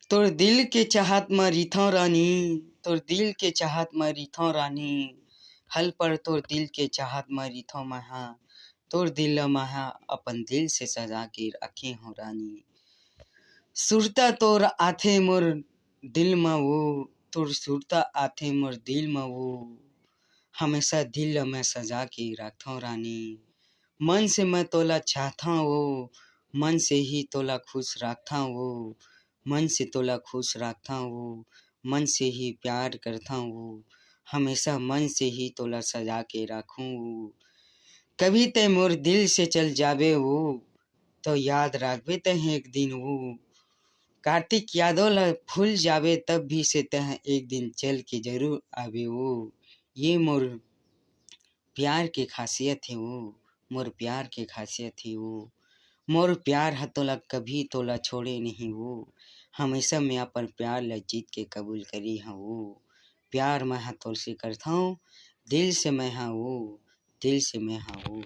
तोर दिल के चाहत म रिथौ रानी, तोर दिल के चाहत म रिथौ रानी, हल पर तोर दिल के चाहत म रिथौ महा, तोर दिल ल महा अपन दिल से सजा के रखे हूँ रानी। सुरता तोर आथे मोर दिल म वो, तोर सुरता आथे मोर दिल म वो, हमेशा दिल ल मैं सजा के रखथों रानी। मन से मैं तोला चाहता वो, मन से ही तोला खुश रखता वो, मन से तोला खुश रखता वो, मन से ही प्यार करता वो, हमेशा मन से ही तोला सजा के रखूँ वो। कभी ते मोर दिल से चल जाबे वो, तो याद रखबे तह एक दिन वो, कार्तिक यादव ला भूल जाबे तब भी से तह एक दिन चल के जरूर आबे वो। ये मोर प्यार के खासियत है वो, मोर प्यार के खासियत है वो, मोर प्यार ह तोला कभी तोला छोड़े नहीं वो, हमेशा मैं अपन प्यार ला जीत के कबूल करी हूँ वो। प्यार मैं तोल से करता हूँ, दिल से मैं हाँ वो, दिल से मैं हाँ वो।